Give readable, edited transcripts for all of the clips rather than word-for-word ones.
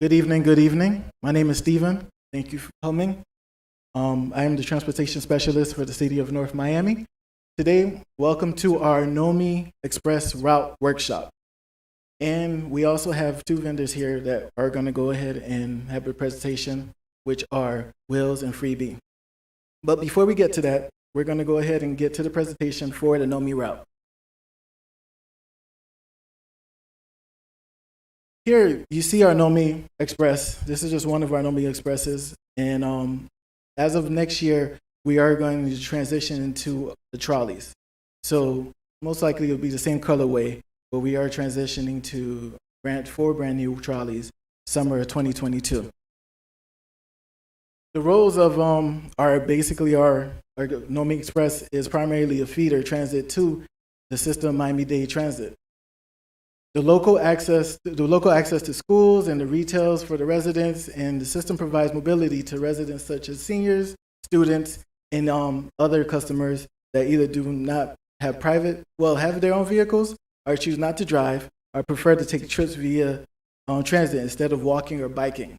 Good evening, good evening. My name is Steven. Thank you for coming. I am the transportation specialist for the city of North Miami. Today, welcome to our NoMi Express Route Workshop. And we also have two vendors here that are going to go ahead and have a presentation, which are Wills and Freebie. But before we get to that, we're going to go ahead and get to the presentation for the NoMi route. Here, you see our NoMi Express. This is just one of our NoMi Expresses. And as of next year, we are going to transition into the trolleys. So most likely it'll be the same colorway, but we are transitioning to four brand new trolleys, summer of 2022. The roles of our NoMi Express is primarily a feeder transit to the system Miami-Dade Transit. The local access to schools and the retails for the residents, and the system provides mobility to residents such as seniors, students, and other customers that either do not have have their own vehicles, or choose not to drive, or prefer to take trips via transit instead of walking or biking.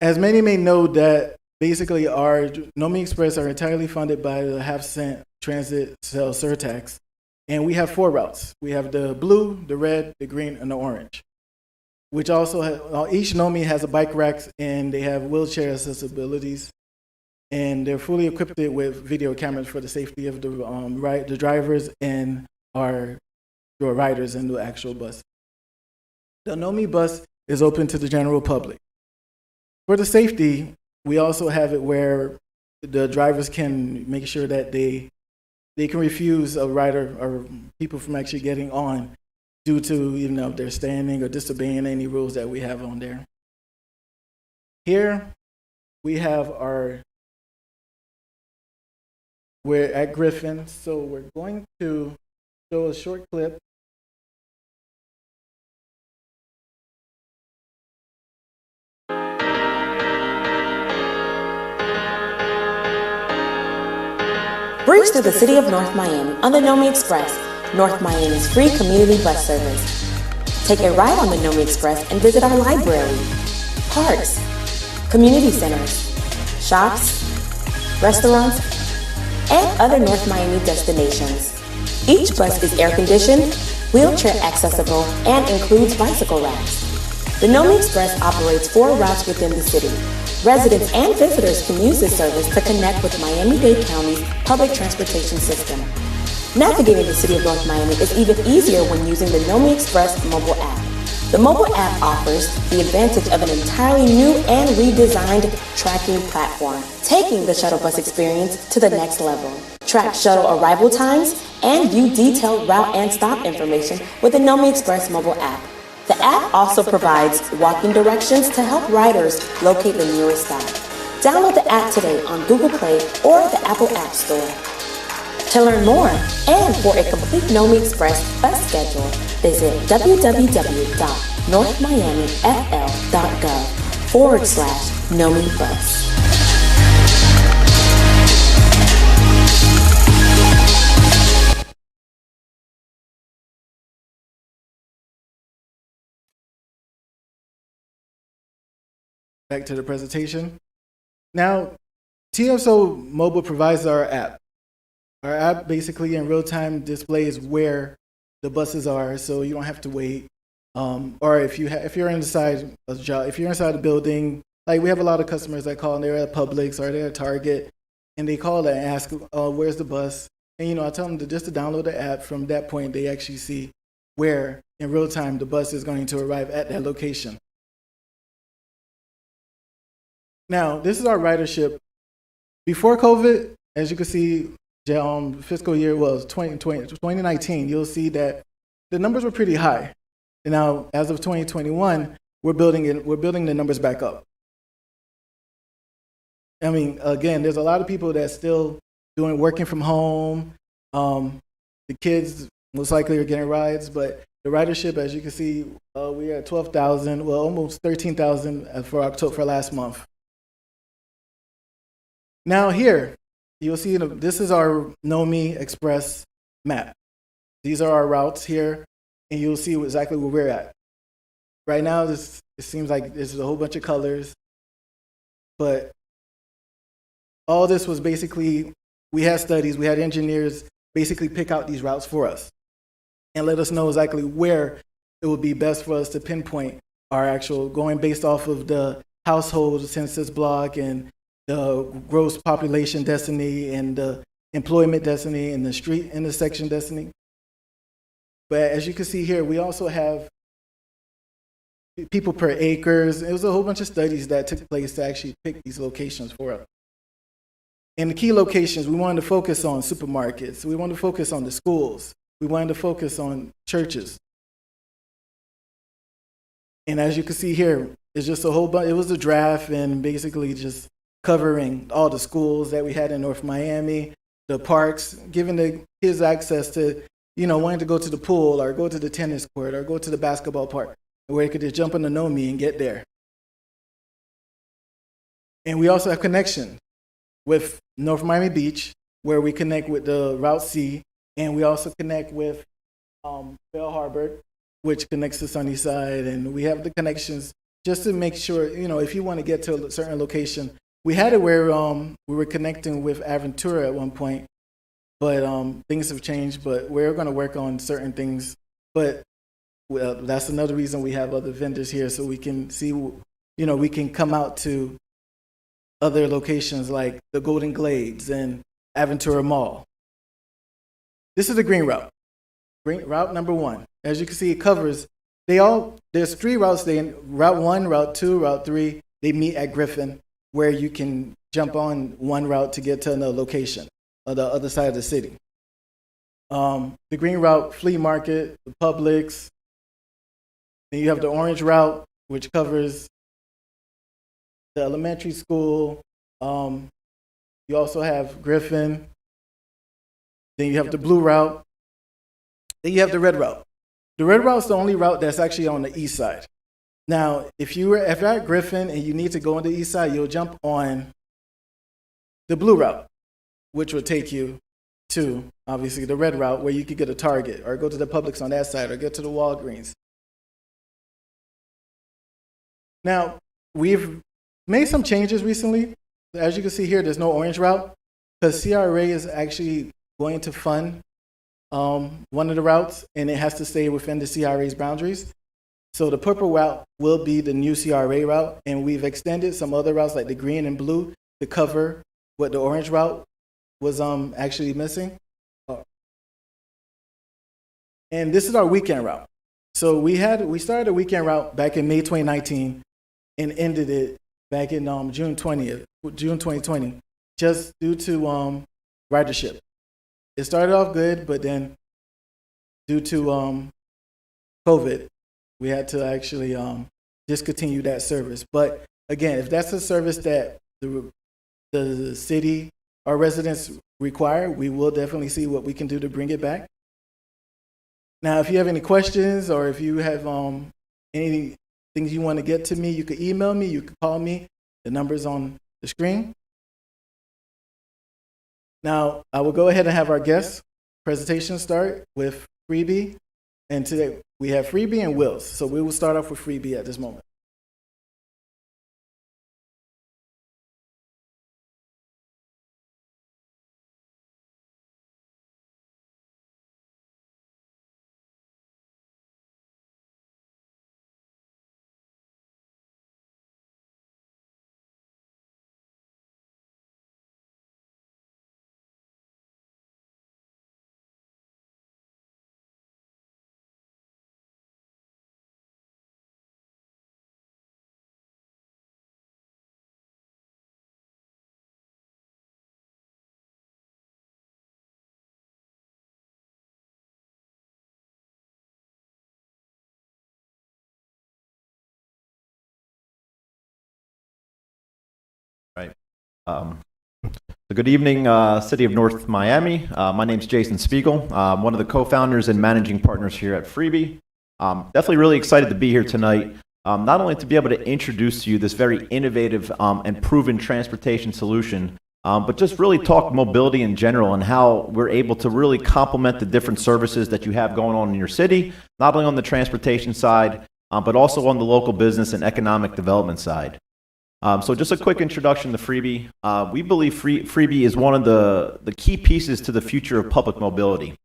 As many may know, that basically our NoMi Express are entirely funded by the half-cent transit sales surtax. And we have four routes. We have the blue, the red, the green, and the orange, which also each NoMi has a bike rack, and they have wheelchair accessibilities, and they're fully equipped with video cameras for the safety of the drivers and our riders in the actual bus. The NoMi bus is open to the general public. For the safety, we also have it where the drivers can make sure that they can refuse a rider or people from actually getting on due to, if they're standing or disobeying any rules that we have on there. Here we have we're at Griffin, so we're going to show a short clip. Breeze through the city of North Miami on the NoMi Express, North Miami's free community bus service. Take a ride on the NoMi Express and visit our library, parks, community centers, shops, restaurants, and other North Miami destinations. Each bus is air-conditioned, wheelchair accessible, and includes bicycle racks. The NoMi Express operates 4 routes within the city. Residents and visitors can use this service to connect with Miami-Dade County's public transportation system. Navigating the city of North Miami is even easier when using the NoMi Express mobile app. The mobile app offers the advantage of an entirely new and redesigned tracking platform, taking the shuttle bus experience to the next level. Track shuttle arrival times and view detailed route and stop information with the NoMi Express mobile app. The app also provides walking directions to help riders locate the nearest stop. Download the app today on Google Play or the Apple App Store. To learn more and for a complete NoMi Express bus schedule, visit www.northmiamifl.gov/NoMi bus. Back to the presentation. Now, TSO Mobile provides our app. Our app basically in real time displays where the buses are, so you don't have to wait. Or if you're inside a building, like we have a lot of customers that call and they're at Publix or they're at Target, and they call and ask, "Where's the bus?" And I tell them just to download the app. From that point, they actually see where in real time the bus is going to arrive at that location. Now, this is our ridership. Before COVID, as you can see, fiscal year was 2019, you'll see that the numbers were pretty high. And now, as of 2021, we're building the numbers back up. I mean, again, there's a lot of people that's still working from home. The kids most likely are getting rides, but the ridership, as you can see, we are at 12,000, well, almost 13,000 for October, for last month. Now here, you'll see this is our NoMi Express map. These are our routes here. and you'll see exactly where we're at. Right now, it seems like there's a whole bunch of colors, but all this was basically, we had studies, we had engineers basically pick out these routes for us and let us know exactly where it would be best for us to pinpoint our actual, going based off of the household census block and the gross population density and the employment density and the street intersection density. But as you can see here, we also have people per acres. It was a whole bunch of studies that took place to actually pick these locations for us. And the key locations, we wanted to focus on supermarkets. We wanted to focus on the schools. We wanted to focus on churches. And as you can see here, it's just a whole bunch. It was a draft and basically just covering all the schools that we had in North Miami, the parks, giving the kids access to, wanting to go to the pool or go to the tennis court or go to the basketball park, where they could just jump on the NoMi and get there. And we also have connection with North Miami Beach, where we connect with the Route C, and we also connect with Bell Harbor, which connects to Sunnyside, and we have the connections just to make sure, if you want to get to a certain location. We had it where we were connecting with Aventura at one point, but things have changed, but we're going to work on certain things. But that's another reason we have other vendors here, so we can see, we can come out to other locations like the Golden Glades and Aventura Mall. This is the green route. Route number 1. As you can see, it covers, there's 3 routes. Route 1, Route 2, Route 3, they meet at Griffin, where you can jump on one route to get to another location on the other side of the city. The green route, flea market, the Publix. Then you have the orange route, which covers the elementary school. You also have Griffin. Then you have the blue route. Then you have the red route. The red route is the only route that's actually on the east side. Now, if you're at Griffin and you need to go on the east side, you'll jump on the blue route, which will take you to, obviously, the red route, where you could get a Target or go to the Publix on that side or get to the Walgreens. Now, we've made some changes recently. As you can see here, there's no orange route because CRA is actually going to fund one of the routes, and it has to stay within the CRA's boundaries. So the purple route will be the new CRA route, and we've extended some other routes like the green and blue to cover what the orange route was actually missing. And this is our weekend route. So we started a weekend route back in May 2019 and ended it back in June 2020, just due to ridership. It started off good, but then due to COVID, we had to actually discontinue that service. But again, if that's a service that the city or residents require, we will definitely see what we can do to bring it back. Now, if you have any questions or if you have any things you want to get to me, you can email me, you can call me. The number's on the screen. Now, I will go ahead and have our guest presentation start with Freebie. And today we have Freebie and Wills. So we will start off with Freebie at this moment. Right. Good evening, City of North Miami. My name is Jason Spiegel. I'm one of the co-founders and managing partners here at Freebie. Definitely really excited to be here tonight, not only to be able to introduce to you this very innovative and proven transportation solution but just really talk mobility in general and how we're able to really complement the different services that you have going on in your city, not only on the transportation side, but also on the local business and economic development side. So just a quick introduction to Freebie. We believe Freebie is one of the key pieces to the future of public mobility.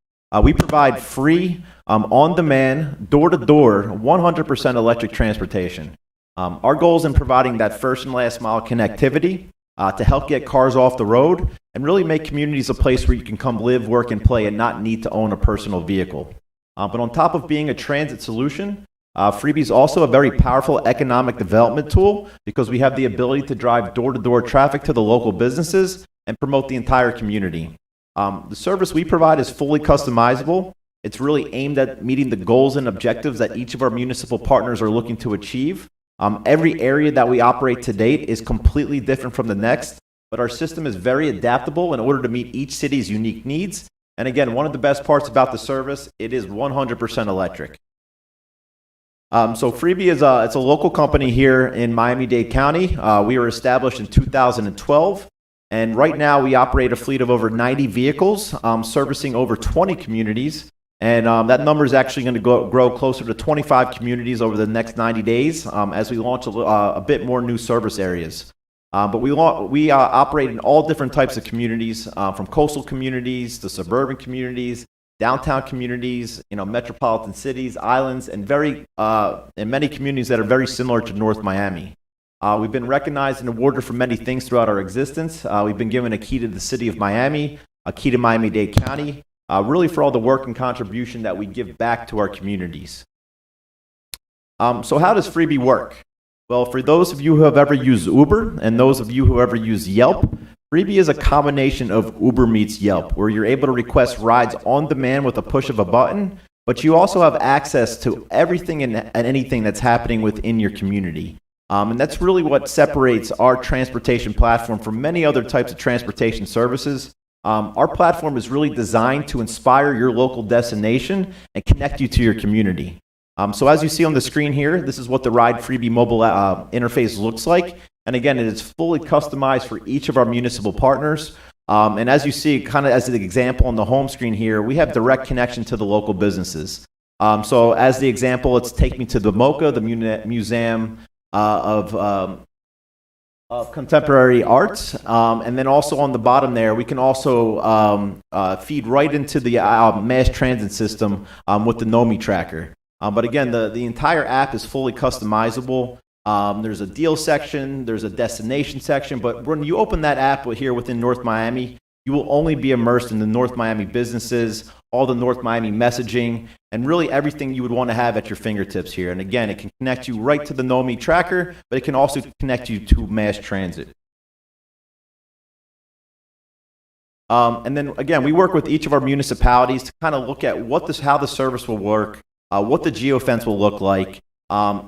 We provide free, on-demand, door-to-door, 100% electric transportation. Our goal is in providing that first and last mile connectivity to help get cars off the road and really make communities a place where you can come live, work, and play and not need to own a personal vehicle. But on top of being a transit solution, Freebie is also a very powerful economic development tool because we have the ability to drive door-to-door traffic to the local businesses and promote the entire community. The service we provide is fully customizable. It's really aimed at meeting the goals and objectives that each of our municipal partners are looking to achieve. Every area that we operate to date is completely different from the next, but our system is very adaptable in order to meet each city's unique needs. And again, one of the best parts about the service, it is 100% electric. So Freebie is it's a local company here in Miami-Dade County. We were established in 2012, and right now we operate a fleet of over 90 vehicles, servicing over 20 communities. And that number is actually going to grow closer to 25 communities over the next 90 days as we launch a bit more new service areas. But we operate in all different types of communities, from coastal communities to suburban communities, downtown communities, metropolitan cities, islands, and many communities that are very similar to North Miami. We've been recognized and awarded for many things throughout our existence. We've been given a key to the city of Miami, a key to Miami-Dade County, really for all the work and contribution that we give back to our communities. So how does Freebie work? Well, for those of you who have ever used Uber and those of you who ever use Yelp, Freebie is a combination of Uber meets Yelp, where you're able to request rides on demand with a push of a button, but you also have access to everything and anything that's happening within your community. And that's really what separates our transportation platform from many other types of transportation services. Our platform is really designed to inspire your local destination and connect you to your community. So as you see on the screen here, this is what the Ride Freebie mobile interface looks like. And again, it is fully customized for each of our municipal partners. And as you see, kind of as an example on the home screen here, we have direct connection to the local businesses. So as the example, let's take me to the MoCA, the Museum of Contemporary Arts. And then also on the bottom there, we can also feed right into the mass transit system with the NoMi tracker. But again, the entire app is fully customizable. There's a deal section, there's a destination section, but when you open that app here within North Miami, you will only be immersed in the North Miami businesses, all the North Miami messaging, and really everything you would want to have at your fingertips here. And again, it can connect you right to the NoMi tracker, but it can also connect you to mass transit. And then again, we work with each of our municipalities to kind of look at how the service will work, what the geofence will look like.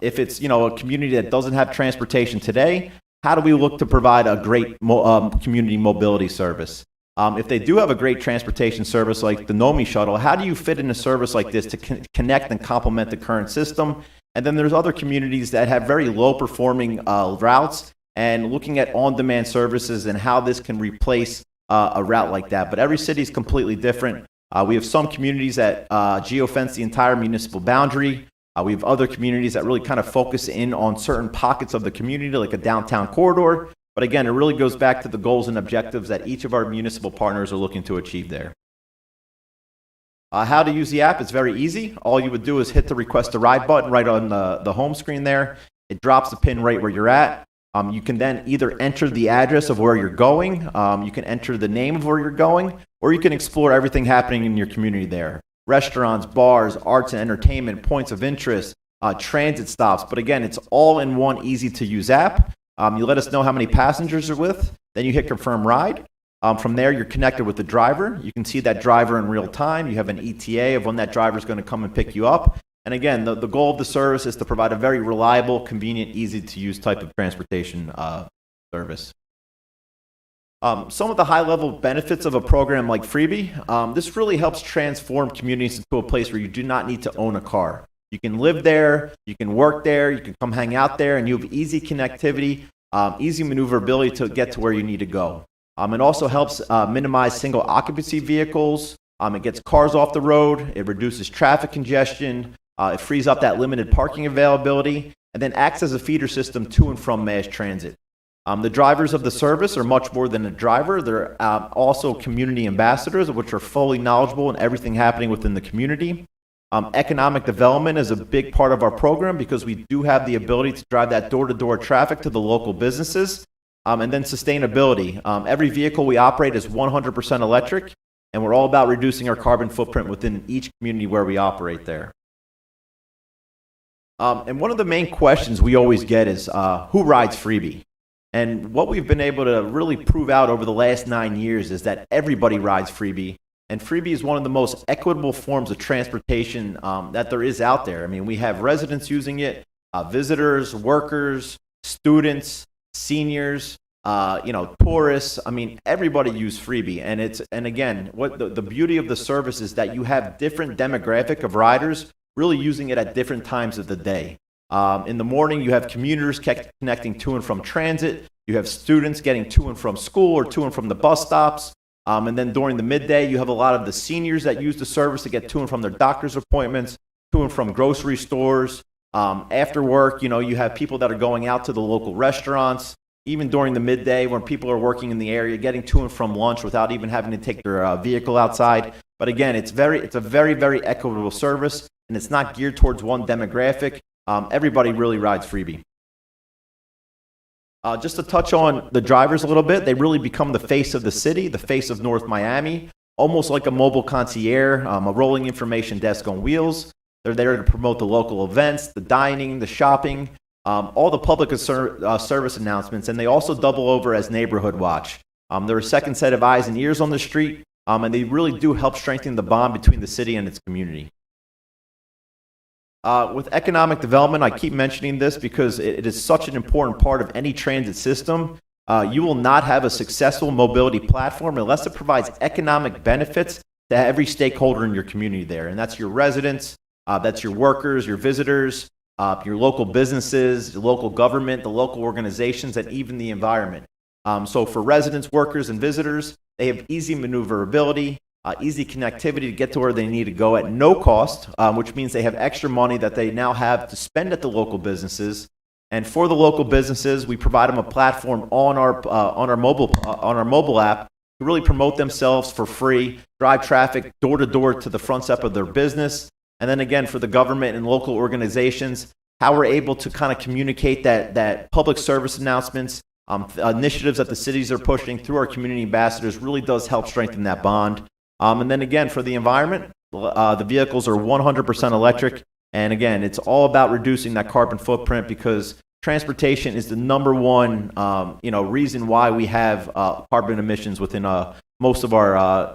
If it's a community that doesn't have transportation today, how do we look to provide a great community mobility service? If they do have a great transportation service like the NoMi shuttle, how do you fit in a service like this to connect and complement the current system? And then there's other communities that have very low performing routes, and looking at on-demand services and how this can replace a route like that. But every city is completely different. We have some communities that geofence the entire municipal boundary. We have other communities that really kind of focus in on certain pockets of the community, like a downtown corridor. But again, it really goes back to the goals and objectives that each of our municipal partners are looking to achieve there. How to use the app? It's very easy. All you would do is hit the request a ride button right on the home screen there. It drops the pin right where you're at. You can then either enter the address of where you're going, you can enter the name of where you're going, or you can explore everything happening in your community there. Restaurants, bars, arts and entertainment, points of interest, transit stops. But again, it's all in one easy-to-use app. You let us know how many passengers you're with, then you hit confirm ride. From there, you're connected with the driver. You can see that driver in real time. You have an ETA of when that driver is going to come and pick you up. And again, the goal of the service is to provide a very reliable, convenient, easy-to-use type of transportation service. Some of the high-level benefits of a program like Freebie, this really helps transform communities into a place where you do not need to own a car. You can live there, you can work there, you can come hang out there, and you have easy connectivity, easy maneuverability to get to where you need to go. It also helps minimize single occupancy vehicles. It gets cars off the road. It reduces traffic congestion. It frees up that limited parking availability, and then acts as a feeder system to and from mass transit. The drivers of the service are much more than a driver. They're also community ambassadors, which are fully knowledgeable in everything happening within the community. Economic development is a big part of our program because we do have the ability to drive that door-to-door traffic to the local businesses. And then sustainability. Every vehicle we operate is 100% electric, and we're all about reducing our carbon footprint within each community where we operate there. And one of the main questions we always get is, who rides Freebie? And what we've been able to really prove out over the last 9 years is that everybody rides Freebie. And Freebie is one of the most equitable forms of transportation that there is out there. I mean, we have residents using it, visitors, workers, students, seniors, tourists. I mean, everybody use Freebie. And again, what the beauty of the service is that you have different demographic of riders really using it at different times of the day. In the morning, you have commuters connecting to and from transit. You have students getting to and from school or to and from the bus stops. And then during the midday, you have a lot of the seniors that use the service to get to and from their doctor's appointments, to and from grocery stores. After work, you have people that are going out to the local restaurants. Even during the midday when people are working in the area, getting to and from lunch without even having to take their vehicle outside. But again, it's a very, very equitable service, and it's not geared towards one demographic. Everybody really rides Freebie. Just to touch on the drivers a little bit, they really become the face of the city, the face of North Miami, almost like a mobile concierge, a rolling information desk on wheels. They're there to promote the local events, the dining, the shopping, all the public service announcements, and they also double over as neighborhood watch. They're a second set of eyes and ears on the street, and they really do help strengthen the bond between the city and its community. With economic development, I keep mentioning this because it is such an important part of any transit system. You will not have a successful mobility platform unless it provides economic benefits to every stakeholder in your community there, and that's your residents, that's your workers, your visitors, your local businesses, the local government, the local organizations, and even the environment. So for residents, workers, and visitors, they have easy maneuverability, easy connectivity to get to where they need to go at no cost, which means they have extra money that they now have to spend at the local businesses. And for the local businesses, we provide them a platform on our mobile app to really promote themselves for free, drive traffic door to door to the front step of their business. And then again, for the government and local organizations, how we're able to kind of communicate that public service announcements, initiatives that the cities are pushing through our community ambassadors really does help strengthen that bond. And then again, for the environment, the vehicles are 100% electric. And again, it's all about reducing that carbon footprint because transportation is the number one, reason why we have carbon emissions within most of our,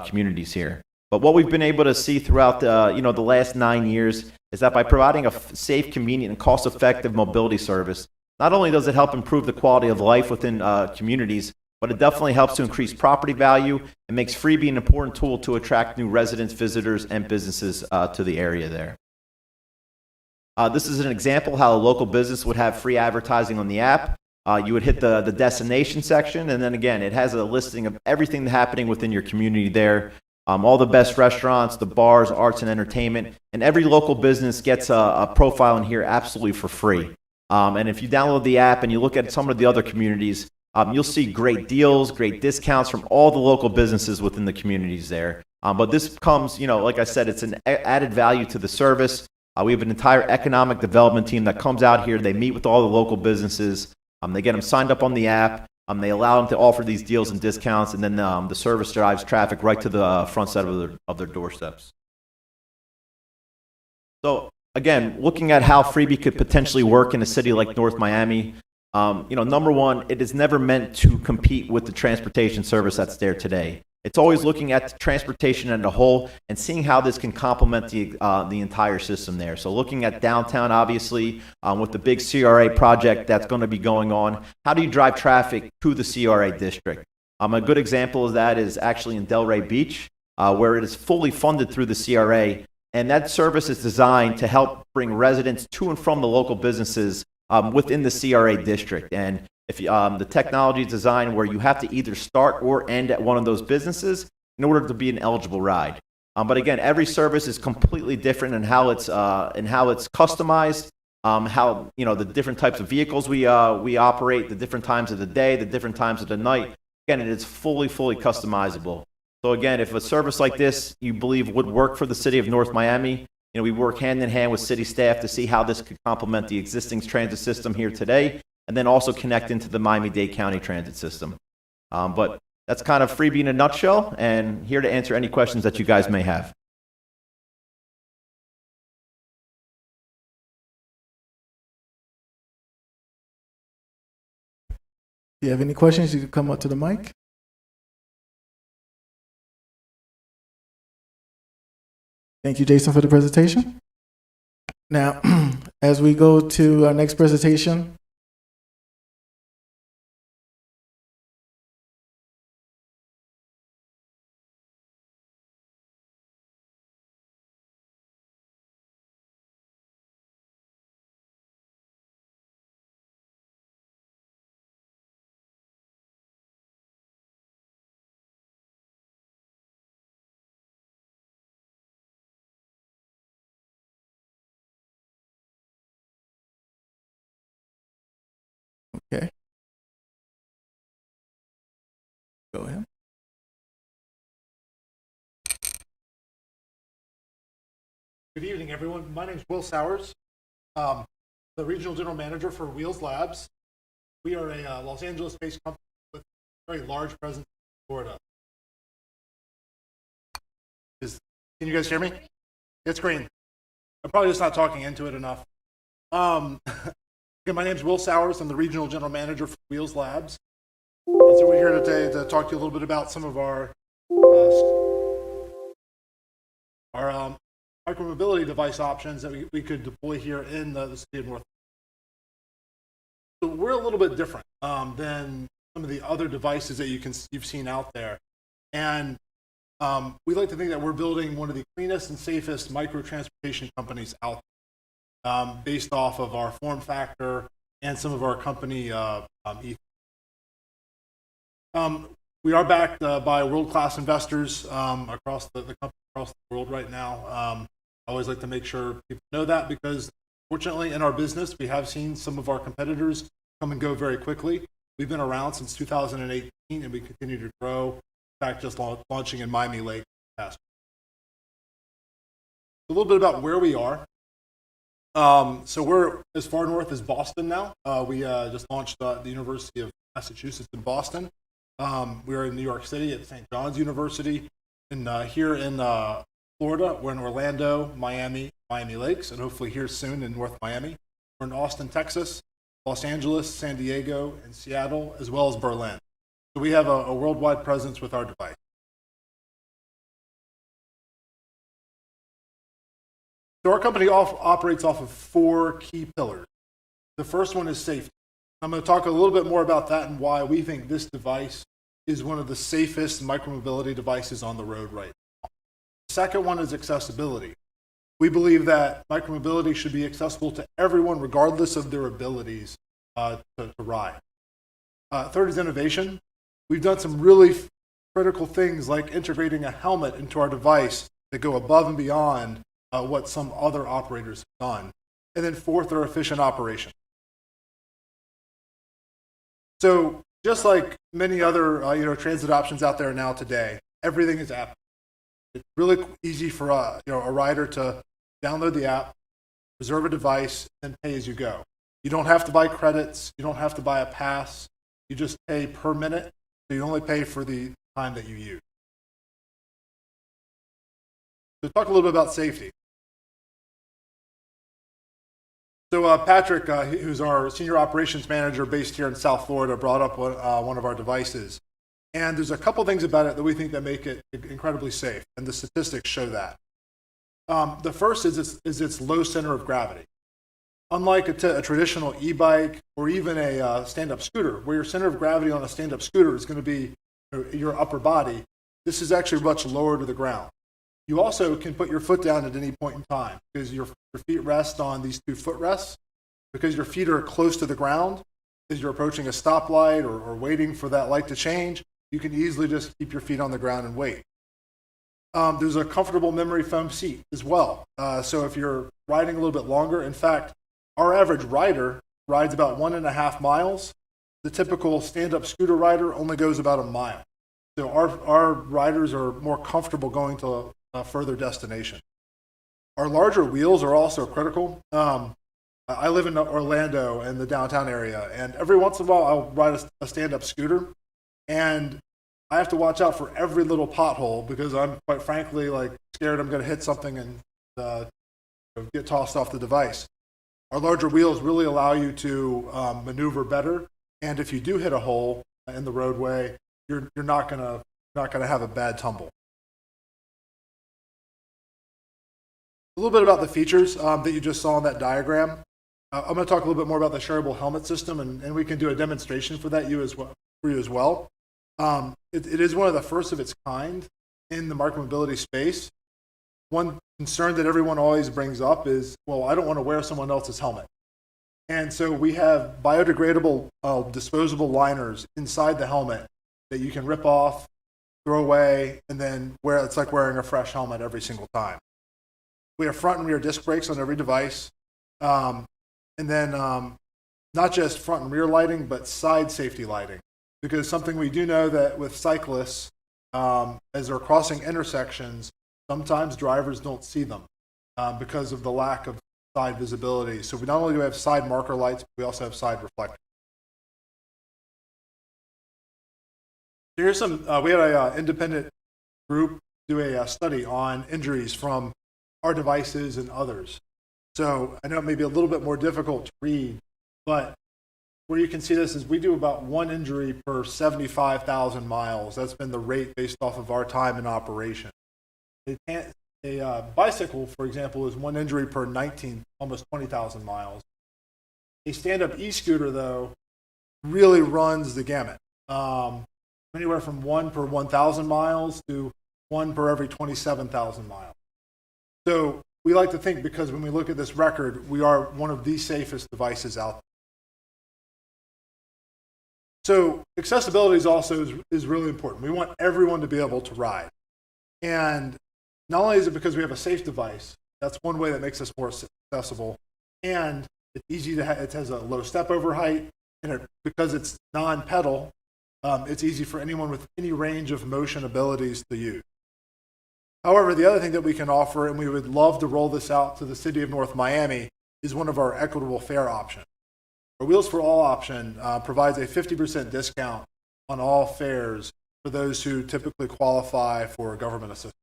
communities here. But what we've been able to see throughout the last 9 years is that by providing a safe, convenient, and cost-effective mobility service, not only does it help improve the quality of life within communities, but it definitely helps to increase property value and makes Freebie an important tool to attract new residents, visitors, and businesses to the area there. This is an example how a local business would have free advertising on the app. You would hit the destination section, and then again, it has a listing of everything happening within your community there. All the best restaurants, the bars, arts, and entertainment, and every local business gets a profile in here absolutely for free. And if you download the app and you look at some of the other communities, you'll see great deals, great discounts from all the local businesses within the communities there. But this comes, like I said, it's an added value to the service. We have an entire economic development team that comes out here. They meet with all the local businesses. They get them signed up on the app. They allow them to offer these deals and discounts, and then the service drives traffic right to the front side of their doorsteps. So again, looking at how Freebie could potentially work in a city like North Miami, number one, it is never meant to compete with the transportation service that's there today. It's always looking at the transportation as a whole and seeing how this can complement the entire system there. So looking at downtown, obviously, with the big CRA project that's going to be going on, how do you drive traffic to the CRA district? A good example of that is actually in Delray Beach, where it is fully funded through the CRA, and that service is designed to help bring residents to and from the local businesses within the CRA district. And If you, the technology is designed where you have to either start or end at one of those businesses in order to be an eligible ride. But again, every service is completely different in how it's customized. How the different types of vehicles we operate, the different times of the day, the different times of the night. Again, it is fully customizable. So again, if a service like this you believe would work for the city of North Miami, we work hand in hand with city staff to see how this could complement the existing transit system here today, and then also connect into the Miami-Dade County transit system. But that's kind of Freebie in a nutshell, and here to answer any questions that you guys may have. If you have any questions, you can come up to the mic. Thank you, Jason, for the presentation. Now, as we go to our next presentation, okay. Go ahead. Good evening, everyone. My name is Will Sowers, the Regional General Manager for Wheels Labs. We are a Los Angeles-based company with a very large presence in Florida. Can you guys hear me? It's green. I'm probably just not talking into it enough. Again, my name is Will Sowers. I'm the Regional General Manager for Wheels Labs. And so we're here today to talk to you a little bit about some of our micromobility device options that we could deploy here in the city of North. So we're a little bit different than some of the other devices that you've seen out there, and we like to think that we're building one of the cleanest and safest micro transportation companies out there, based off of our form factor and some of our company ethos. We are backed by world-class investors across the company, across the world right now. I always like to make sure people know that, because fortunately in our business, we have seen some of our competitors come and go very quickly. We've been around since 2018 and we continue to grow. In fact, just launching in Miami Lake last year. A little bit about where we are. So we're as far north as Boston now. We just launched the University of Massachusetts in Boston. We're in New York City at St. John's University. And here in Florida, we're in Orlando, Miami, Miami Lakes, and hopefully here soon in North Miami. We're in Austin, Texas, Los Angeles, San Diego, and Seattle, as well as Berlin. So we have a worldwide presence with our device. So our company operates off of 4 key pillars. The first one is safety. I'm going to talk a little bit more about that and why we think this device is one of the safest micromobility devices on the road right now. The second one is accessibility. We believe that micromobility should be accessible to everyone regardless of their abilities to ride. Third is innovation. We've done some really critical things like integrating a helmet into our device that go above and beyond what some other operators have done. And then fourth are efficient operation. So just like many other transit options out there now today, everything is app. It's really easy for a rider to download the app, reserve a device, and pay as you go. You don't have to buy credits. You don't have to buy a pass. You just pay per minute. So you only pay for the time that you use. So talk a little bit about safety. So Patrick, who's our senior operations manager based here in South Florida, brought up one of our devices. And there's a couple things about it that we think that make it incredibly safe, and the statistics show that. The first is its low center of gravity. Unlike a traditional e-bike or even a stand-up scooter, where your center of gravity on a stand-up scooter is going to be your upper body, this is actually much lower to the ground. You also can put your foot down at any point in time because your feet rest on these 2 footrests. Because your feet are close to the ground, as you're approaching a stoplight or waiting for that light to change, you can easily just keep your feet on the ground and wait. There's a comfortable memory foam seat as well. So if you're riding a little bit longer, in fact, our average rider rides about 1.5 miles. The typical stand-up scooter rider only goes about a mile. So our riders are more comfortable going to a further destination. Our larger wheels are also critical. I live in Orlando in the downtown area, and every once in a while I'll ride a stand-up scooter, and I have to watch out for every little pothole because I'm quite frankly scared I'm going to hit something and get tossed off the device. Our larger wheels really allow you to maneuver better, and if you do hit a hole in the roadway, you're not gonna have a bad tumble. A little bit about the features that you just saw in that diagram. I'm going to talk a little bit more about the shareable helmet system, and we can do a demonstration for that for you as well. It is one of the first of its kind in the micromobility space. One concern that everyone always brings up is, well, I don't want to wear someone else's helmet. And so we have biodegradable disposable liners inside the helmet that you can rip off, throw away, and then wear. It's like wearing a fresh helmet every single time. We have front and rear disc brakes on every device. And then not just front and rear lighting, but side safety lighting. Because something we do know that with cyclists, as they're crossing intersections, sometimes drivers don't see them because of the lack of side visibility. So we not only do we have side marker lights, but we also have side reflectors. So here's some, we had an independent group do a study on injuries from our devices and others. So I know it may be a little bit more difficult to read, but where you can see this is we do about 1 injury per 75,000 miles. That's been the rate based off of our time in operation. A bicycle, for example, is 1 injury per almost 20,000 miles. A stand-up e-scooter, though, really runs the gamut. Anywhere from 1 per 1,000 miles to 1 per every 27,000 miles. So we like to think, because when we look at this record, we are one of the safest devices out there. So accessibility is really important. We want everyone to be able to ride. And not only is it because we have a safe device, that's one way that makes us more accessible, and it's easy to it has a low step over height, and because it's non-pedal, it's easy for anyone with any range of motion abilities to use. However, the other thing that we can offer, and we would love to roll this out to the city of North Miami, is one of our equitable fare options. Our Wheels for All option provides a 50% discount on all fares for those who typically qualify for government assistance.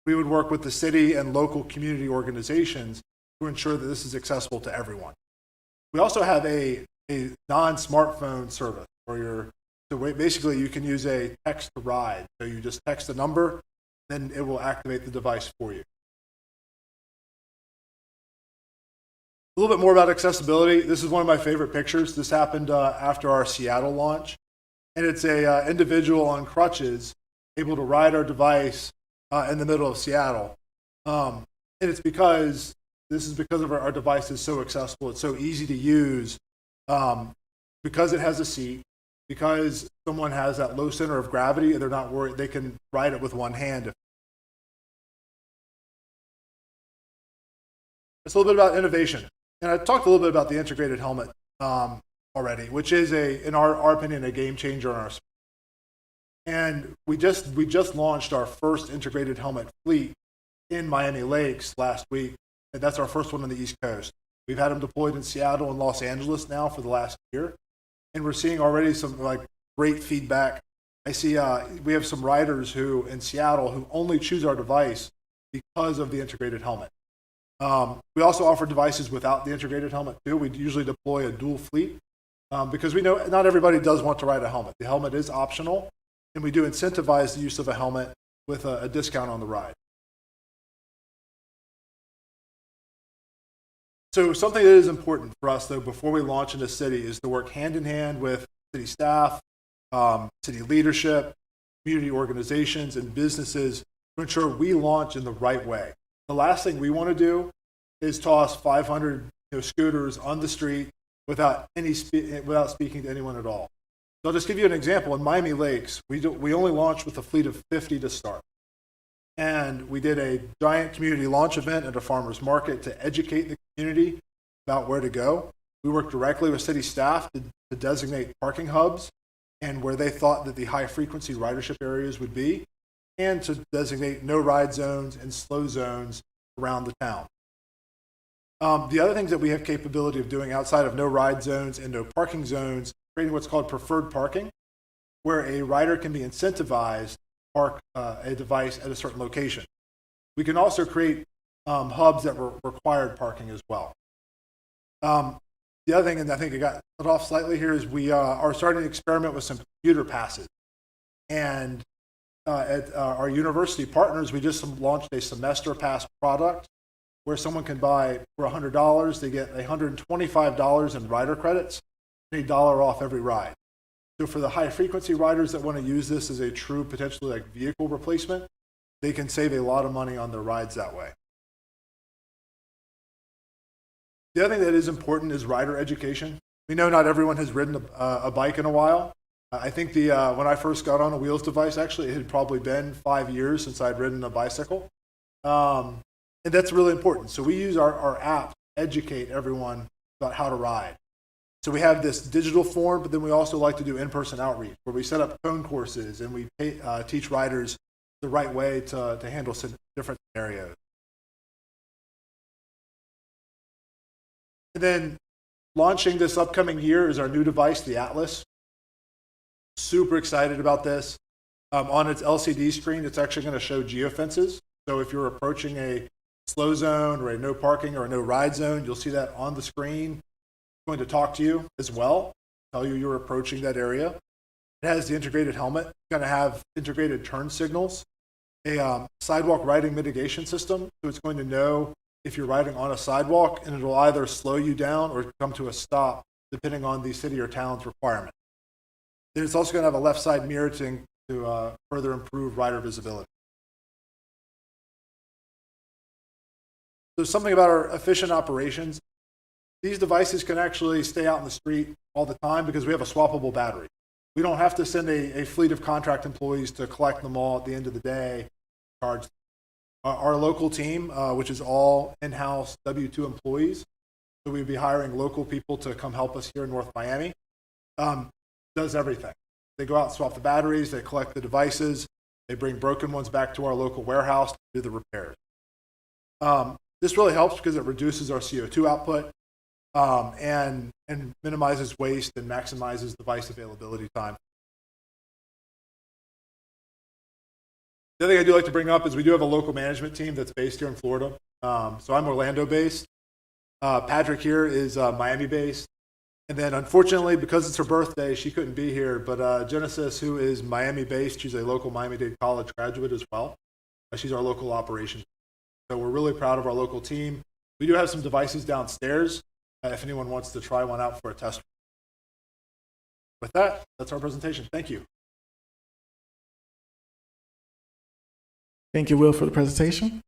We would work with the city and local community organizations to ensure that this is accessible to everyone. We also have a non-smartphone service where basically you can use a text to ride. So you just text a number, then it will activate the device for you. A little bit more about accessibility. This is one of my favorite pictures. This happened after our Seattle launch. And it's a individual on crutches able to ride our device in the middle of Seattle. And it's because of our device is so accessible. It's so easy to use because it has a seat, because someone has that low center of gravity and they're not worried. They can ride it with one hand. It's a little bit about innovation. And I talked a little bit about the integrated helmet already, which is in our opinion, a game changer in our space. And we just launched our first integrated helmet fleet in Miami Lakes last week, and that's our first one on the East Coast. We've had them deployed in Seattle and Los Angeles now for the last year, and we're seeing already some great feedback. I see we have some riders in Seattle who only choose our device because of the integrated helmet. We also offer devices without the integrated helmet too. We usually deploy a dual fleet because we know not everybody does want to ride a helmet. The helmet is optional, and we do incentivize the use of a helmet with a discount on the ride. So something that is important for us, though, before we launch into city is to work hand in hand with city staff, city leadership, community organizations, and businesses to ensure we launch in the right way. The last thing we want to do is toss 500 scooters on the street without speaking to anyone at all. So I'll just give you an example. In Miami Lakes, we only launched with a fleet of 50 to start. And we did a giant community launch event at a farmer's market to educate the community about where to go. We worked directly with city staff to designate parking hubs and where they thought that the high frequency ridership areas would be, and to designate no ride zones and slow zones around the town. The other things that we have capability of doing outside of no ride zones and no parking zones, creating what's called preferred parking, where a rider can be incentivized to park a device at a certain location. We can also create hubs that were required parking as well. The other thing, and I think it got cut off slightly here, is we are starting to experiment with some commuter passes. And at our university partners, we just launched a semester pass product where someone can buy for $100, they get $125 in rider credits, and $1 off every ride. So for the high frequency riders that want to use this as a true potentially like vehicle replacement, they can save a lot of money on their rides that way. The other thing that is important is rider education. We know not everyone has ridden a bike in a while. I think when I first got on a wheels device, actually, it had probably been 5 years since I'd ridden a bicycle. And that's really important. So we use our app to educate everyone about how to ride. So we have this digital form, but then we also like to do in-person outreach where we set up cone courses and we teach riders the right way to handle some different scenarios. And then launching this upcoming year is our new device, the Atlas. Super excited about this. On its LCD screen, it's actually going to show geofences. So if you're approaching a slow zone or a no parking or a no ride zone, you'll see that on the screen. It's going to talk to you as well, tell you you're approaching that area. It has the integrated helmet. It's going to have integrated turn signals, a sidewalk riding mitigation system. So it's going to know if you're riding on a sidewalk, and it'll either slow you down or come to a stop depending on the city or town's requirement. Then it's also going to have a left side mirror to further improve rider visibility. So something about our efficient operations. These devices can actually stay out in the street all the time because we have a swappable battery. We don't have to send a fleet of contract employees to collect them all at the end of the day, charge them. Our local team, which is all in-house W-2 employees, so we'd be hiring local people to come help us here in North Miami, does everything. They go out and swap the batteries, they collect the devices, they bring broken ones back to our local warehouse to do the repairs. This really helps because it reduces our CO2 output and minimizes waste and maximizes device availability time. The other thing I do like to bring up is we do have a local management team that's based here in Florida. So I'm Orlando-based. Patrick here is Miami-based. And then unfortunately, because it's her birthday, she couldn't be here. But Genesis, who is Miami-based, she's a local Miami-Dade College graduate as well. She's our local operations. So we're really proud of our local team. We do have some devices downstairs if anyone wants to try one out for a test. With that, that's our presentation. Thank you. Thank you, Will, for the presentation.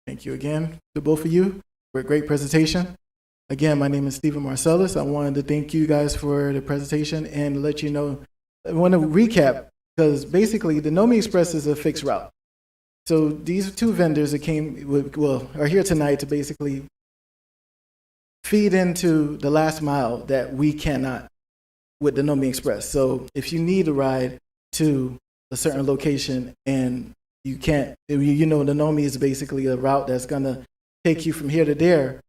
Thank you again to both of you for a great presentation. Again, my name is Stephen Marcellus. I wanted to thank you guys for the presentation and let you know, I want to recap, because basically the NoMi Express is a fixed route. So these two vendors that are here tonight to basically feed into the last mile that we cannot with the NoMi Express. So if you need a ride to a certain location and you can't, you know, the NoMi is basically a route that's going to take you from here to there,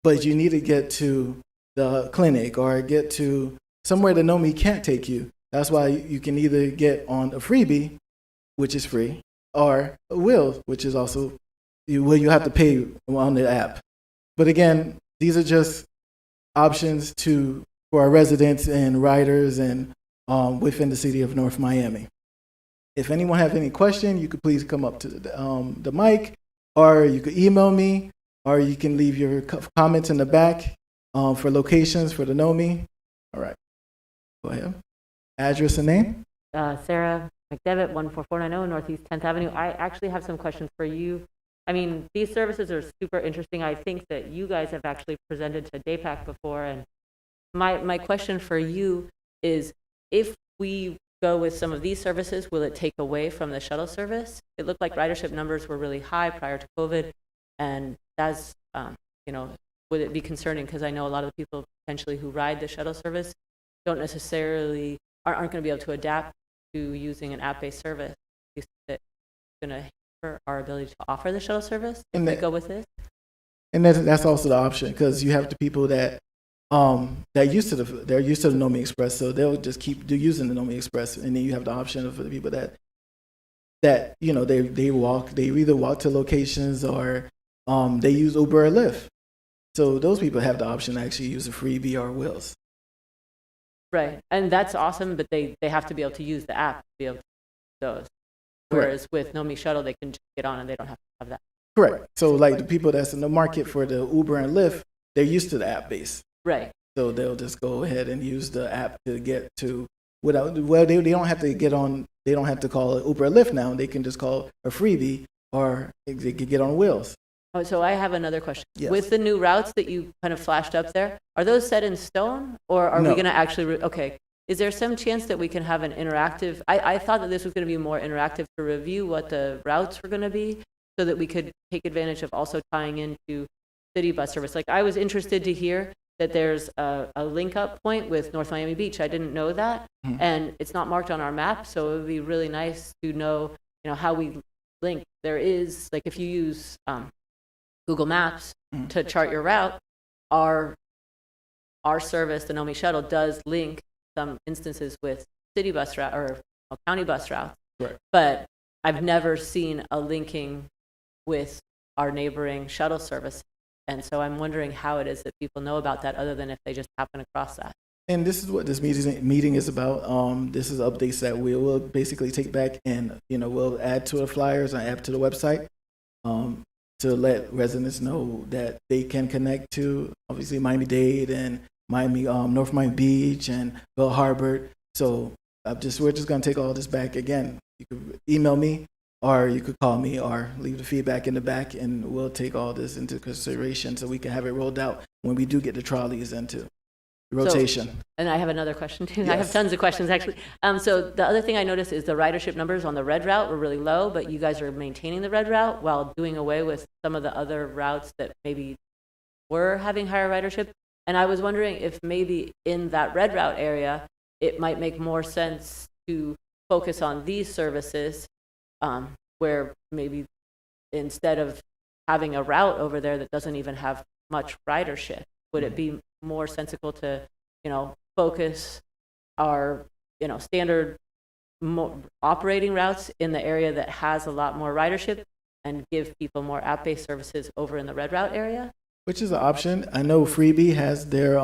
but you need to get to the clinic or get to somewhere the NoMi can't take you. That's why you can either get on a Freebie, which is free, or a Will, which is also, you have to pay on the app. But again, these are just options for our residents and riders and within the city of North Miami. If anyone have any question, you could please come up to the mic, or you could email me, or you can leave your comments in the back for locations for the NoMi. All right, go ahead. Address and name. Sarah McDevitt, 14490 Northeast 10th Avenue. I actually have some questions for you. I mean, these services are super interesting. I think that you guys have actually presented to DAPAC before, and my question for you is, if we go with some of these services, will it take away from the shuttle service? It looked like ridership numbers were really high prior to COVID, and that's, would it be concerning? Because I know a lot of the people potentially who ride the shuttle service don't necessarily, aren't going to be able to adapt to using an app-based service. Is it going to hamper our ability to offer the shuttle service if we go with this? And that's also the option, because you have the people that they're used to the NoMi Express, so they'll just keep using the NoMi Express, and then you have the option for the people that they either walk to locations or they use Uber or Lyft. So those people have the option to actually use a Freebie or Wheels. Right, and that's awesome, but they have to be able to use the app to be able to use those. Whereas with NoMi Shuttle, they can just get on and they don't have to have that. Correct. So like the people that's in the market for the Uber and Lyft, they're used to the app base. Right. So they'll just go ahead and use the app to get to they don't have to get on, they don't have to call it Uber or Lyft now. They can just call a Freebie or they can get on Wheels. Oh, so I have another question. Yes. With the new routes that you kind of flashed up there, are those set in stone, or are we going to actually, okay, is there some chance that we can have an interactive, I thought that this was going to be more interactive to review what the routes were going to be, so that we could take advantage of also tying into city bus service. Like, I was interested to hear that there's a link up point with North Miami Beach. I didn't know that, and it's not marked on our map, so it would be really nice to know, how we link. There is, like, if you use Google Maps to chart your route, our service, the NoMi Shuttle, does link some instances with city bus route or county bus routes. Right. But I've never seen a linking with our neighboring shuttle service. And so I'm wondering how it is that people know about that, other than if they just happen across that. And this is what this meeting is about. This is updates that we will basically take back and, we'll add to the flyers and add to the website to let residents know that they can connect to, obviously, Miami-Dade and North Miami Beach and Bell Harbor. So we're just going to take all this back again. You could email me, or you could call me, or leave the feedback in the back, and we'll take all this into consideration so we can have it rolled out when we do get the trolleys into rotation. And I have another question too. Yes. I have tons of questions actually. So the other thing I noticed is the ridership numbers on the red route were really low, but you guys are maintaining the red route while doing away with some of the other routes that maybe were having higher ridership. And I was wondering if maybe in that red route area, it might make more sense to focus on these services, where maybe instead of having a route over there that doesn't even have much ridership, would it be more sensible to, focus our, standard operating routes in the area that has a lot more ridership and give people more app-based services over in the red route area? Which is an option. I know Freebie has their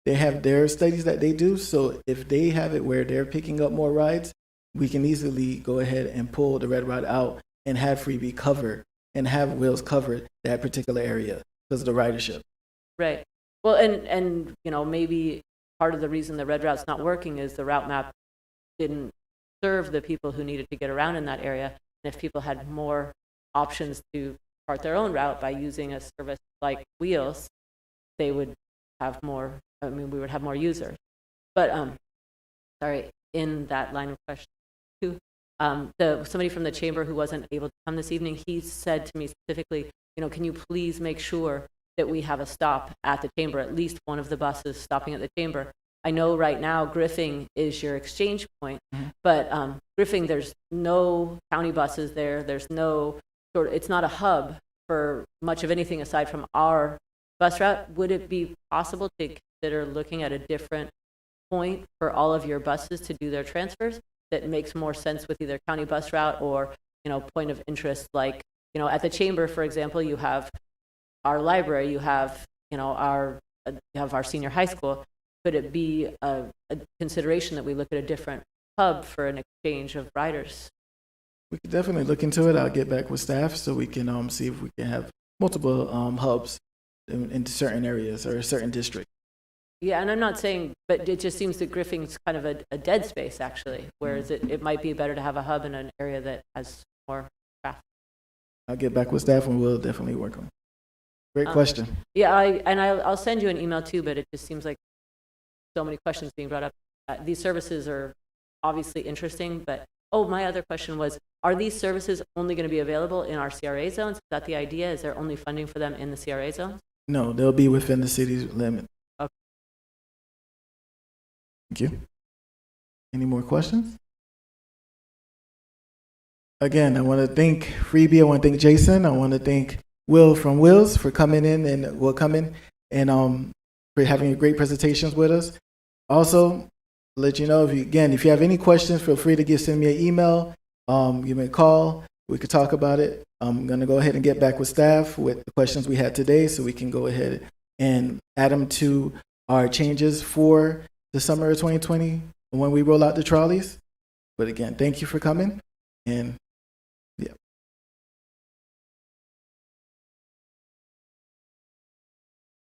they have their studies that they do. So if they have it where they're picking up more rides, we can easily go ahead and pull the red route out and have Freebie cover and have Wheels cover that particular area because of the ridership. Right. Well, and maybe part of the reason the red route's not working is the route map didn't serve the people who needed to get around in that area. And if people had more options to chart their own route by using a service like Wheels, they would have more, we would have more users. But, in that line of question too, somebody from the chamber who wasn't able to come this evening, he said to me specifically, can you please make sure that we have a stop at the chamber, at least one of the buses stopping at the chamber. I know right now Griffing is your exchange point, but Griffing, there's no county buses there. There's no it's not a hub for much of anything aside from our bus route. Would it be possible to consider looking at a different point for all of your buses to do their transfers that makes more sense with either county bus route or, point of interest, like, at the chamber, for example, you have our library, you have, our senior high school. Could it be a consideration that we look at a different hub for an exchange of riders? We could definitely look into it. I'll get back with staff so we can see if we can have multiple hubs in certain areas or a certain district. Yeah, and I'm not saying, but it just seems that Griffin's kind of a dead space, actually, whereas it might be better to have a hub in an area that has more traffic. I'll get back with staff and we'll definitely work on it. Great question. Yeah, I'll send you an email too, but it just seems like so many questions being brought up. These services are obviously interesting, but, my other question was, are these services only going to be available in our CRA zones? Is that the idea? Is there only funding for them in the CRA zones? No, they'll be within the city's limit. Okay. Thank you. Any more questions? Again, I want to thank Freebie. I want to thank Jason. I want to thank Will from Wills for coming in and for having great presentations with us. Also, let you know, if you have any questions, feel free to send me an email. You may call. We could talk about it. I'm going to go ahead and get back with staff with the questions we had today so we can go ahead and add them to our changes for the summer of 2020 when we roll out the trolleys. But again, thank you for coming and